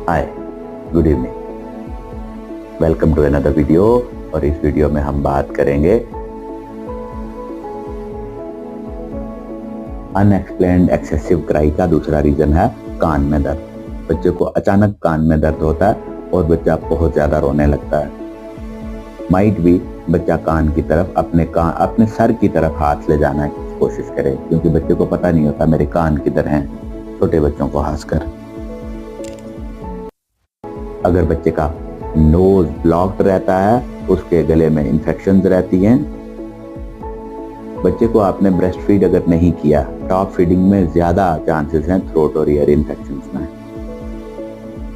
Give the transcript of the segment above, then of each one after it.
Hi, good evening, welcome to another video. और इस video में हम बात करेंगे अनएक्सप्लेन्ड एक्सेसिव क्राई का दूसरा रीजन है कान में दर्द। बच्चे को अचानक कान में दर्द होता है और बच्चा बहुत ज्यादा रोने लगता है। माइट भी बच्चा कान की तरफ अपने सर की तरफ हाथ ले जाना की कोशिश करे, क्योंकि बच्चे को पता नहीं होता मेरे कान किधर हैं। छोटे बच्चों को खासकर अगर बच्चे का नोज ब्लॉक्ड रहता है, उसके गले में इन्फेक्शंस रहती हैं। बच्चे को आपने ब्रेस्ट फीड अगर नहीं किया, टॉप फीडिंग में ज्यादा चांसेस हैं थ्रोट और ईयर इन्फेक्शंस में।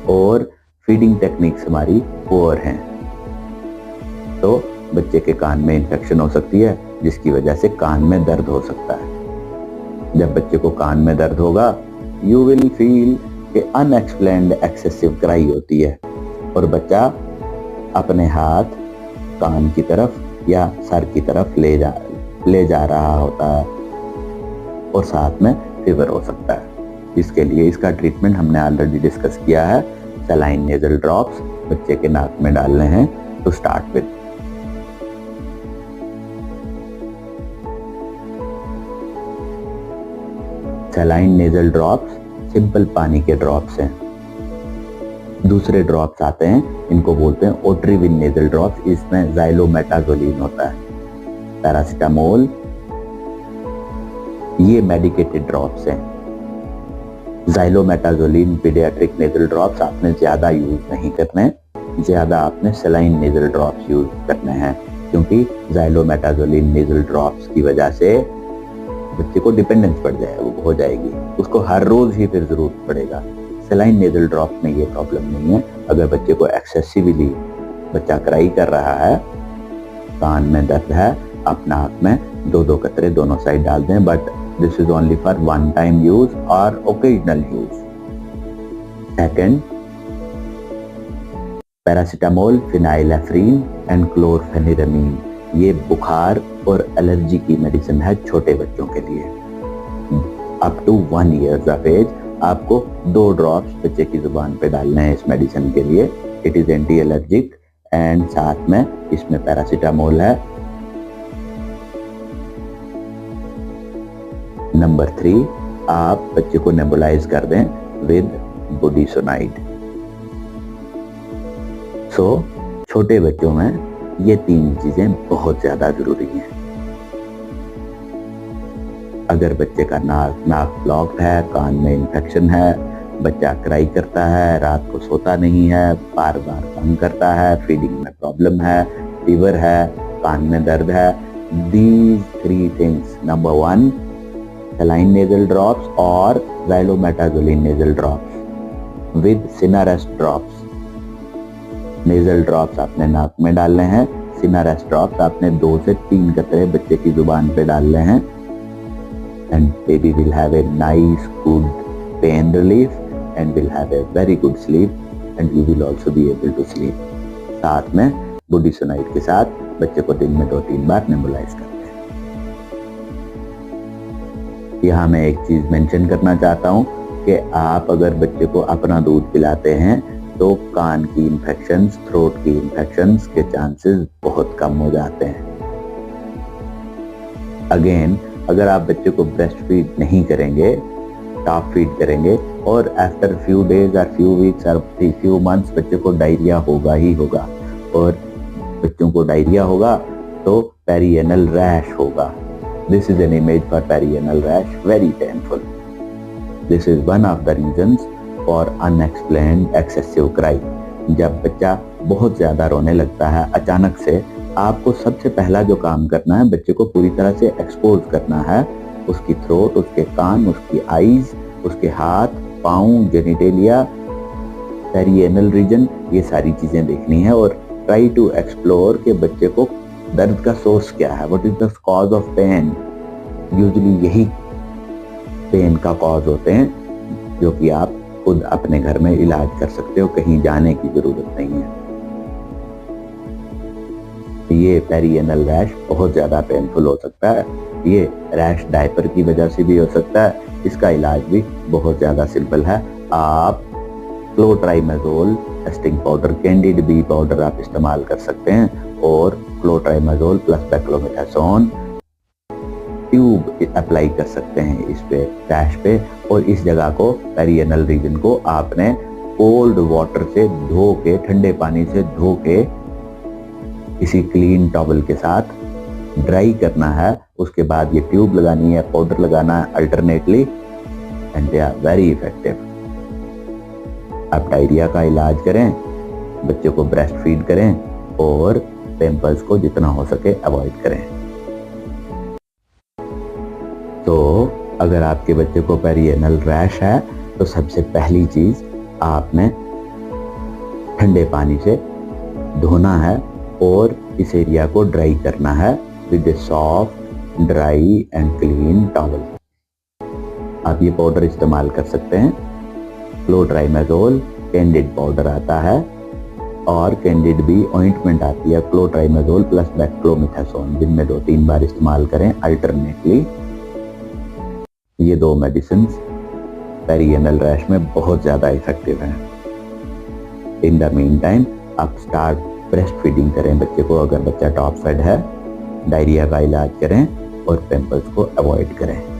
और फीडिंग टेक्निक्स हमारी पुअर हैं, तो बच्चे के कान में इन्फेक्शन हो सकती है, जिसकी वजह से कान में दर्द हो सकता है। जब बच्चे को कान में दर्द होगा, यू विल फील कि अनएक्सप्लेन्ड एक्सेसिव क्राई होती है और बच्चा अपने हाथ कान की तरफ या सर की तरफ ले जा रहा होता है और साथ में फीवर हो सकता है। इसके लिए इसका ट्रीटमेंट हमने ऑलरेडी डिस्कस किया है। सलाइन नेजल ड्रॉप्स बच्चे के नाक में डालने हैं to start with. Saline nasal drops simple पानी के ड्रॉप्स हैं। दूसरे ड्रॉप्स आते हैं, इनको बोलते हैं ओट्रिविन नेजल ड्रॉप्स। इसमें ज़ाइलोमेटाज़ोलिन होता है, पैरासिटामोल। ये मेडिकेटेड ड्रॉप्स हैं। ज़ाइलोमेटाज़ोलिन पीडियाट्रिक नेजल ड्रॉप्स आपने ज्यादा यूज नहीं करने, ज्यादा आपने सलाइन नेजल ड्रॉप्स यूज करने हैं, क्योंकि ज़ाइलोमेटाज़ोलिन नेजल ड्रॉप्स की वजह से बच्चे को डिपेंडेंस बढ़ जाए, वो हो जाएगी, उसको हर रोज ही फिर जरूरत पड़ेगा। सलाइन नेजल ड्रॉप में ये प्रॉब्लम नहीं है। अगर बच्चे को एक्सेसिवली बच्चा क्राई कर रहा है, कान में दर्द है, आप नाक में 2-2 कतरे दोनों साइड डाल दें, but this is only for one time use और occasional use. Second, paracetamol, phenylephrine and chlorpheniramine. ये बुखार और एलर्जी की मेडिसिन है छोटे बच्चों के लिए। Up to 1 year of age आपको 2 ड्रॉप्स बच्चे की जुबान पे डालने हैं इस मेडिसिन के लिए। It is anti allergic and साथ में इसमें पैरासिटामोल है। नंबर 3, आप बच्चे को नेबुलाइज कर दें विद बुडिसोनाइड। सो छोटे बच्चों में ये 3 चीजें बहुत ज्यादा जरूरी हैं। अगर बच्चे का नाक ब्लॉक्ड है, कान में इन्फेक्शन है, बच्चा क्राई करता है, रात को सोता नहीं है, बार बार तंग करता है, फीडिंग में प्रॉब्लम है, फीवर है, कान में दर्द है, these 3 things, number 1 saline nasal drops और xylometazoline nasal drops with Sinarest drops. Nasal drops आपने नाक में डालने हैं, सिनारेस्ट ड्रॉप्स आपने 2 से 3 कतरे बच्चे की जुबान पे डालने हैं। And baby will have a nice good pain relief and will have a very good sleep and you will also be able to sleep. साथ में बुडिसोनाइड के साथ बच्चे को दिन में 2-3 बार नेबुलाइज करते हैं। यहाँ मैं एक चीज मेंशन करना चाहता हूँ कि आप अगर बच्चे को अपना दूध पिलाते हैं तो कान की इन्फेक्शंस, थ्रोट की इन्फेक्शंस के चांसेस बहुत कम हो जाते हैं। अगेन, अगर आप बच्चे को ब्रेस्ट फीड नहीं करेंगे, टॉप फीड करेंगे और आफ्टर फ्यू डेज और फ्यू वीक्स और फ्यू मंथ्स बच्चे को डायरिया होगा ही होगा। और बच्चों को डायरिया होगा तो पेरिएनल रैश होगा। This is an image for perianal rash, very painful. This is one of the reasons और अनएक्सप्लेन्ड एक्सेसिव क्राई। जब बच्चा बहुत ज्यादा रोने लगता है अचानक से, आपको सबसे पहला जो काम करना है, बच्चे को पूरी तरह से एक्सपोज करना है। उसकी थ्रोट, उसके कान, उसकी आईज, उसके हाथ, पाँव, जेनिटेलिया, पेरिएनल रीजन, ये सारी चीजें देखनी है और ट्राई टू एक्सप्लोर के बच्चे को दर्द का सोर्स क्या है, what is the cause of pain. Usually यही पेन का कॉज होते हैं, जो कि आप खुद अपने घर में इलाज कर सकते हो, कहीं जाने की जरूरत नहीं है। ये पेरिएनल रैश बहुत ज्यादा पेनफुल हो सकता है। ये रैश डायपर की वजह से भी हो सकता है। इसका इलाज भी बहुत ज्यादा सिंपल है। आप clotrimazole dusting powder, Candid B powder आप इस्तेमाल कर सकते हैं, और clotrimazole plus beclomethasone tube apply कर सकते हैं इस पे रैश पे। और इस जगह को, पेरिएनल रीजन को आपने कोल्ड वाटर से धो के, ठंडे पानी से धो के किसी क्लीन टॉवल के साथ ड्राई करना है। उसके बाद ये ट्यूब लगानी है, पाउडर लगाना है alternately, and they are very effective. आप डायरिया का इलाज करें, बच्चे को ब्रेस्ट फीड करें, और पिंपल्स को जितना हो सके अवॉइड करें। तो अगर आपके बच्चे को पेरिएनल रैश है तो सबसे पहली चीज आपने ठंडे पानी से धोना है और इस एरिया को ड्राई करना है with A soft dry and clean towel. आप ये पाउडर इस्तेमाल कर सकते हैं। क्लोट्राइमेजोल कैंडिड पाउडर आता है, और कैंडिड भी ऑइंटमेंट आती है, क्लोट्राइमेजोल प्लस बेक्लोमिथासोन, दिन में 2-3 बार इस्तेमाल करें अल्टरनेटली। ये 2 मेडिसिन पेरिएनल रैश में बहुत ज्यादा इफेक्टिव हैं। इन द मीन टाइम आप स्टार्ट ब्रेस्ट फीडिंग करें बच्चे को, अगर बच्चा टॉप फेड है, डायरिया का इलाज करें और पिंपल्स को अवॉइड करें।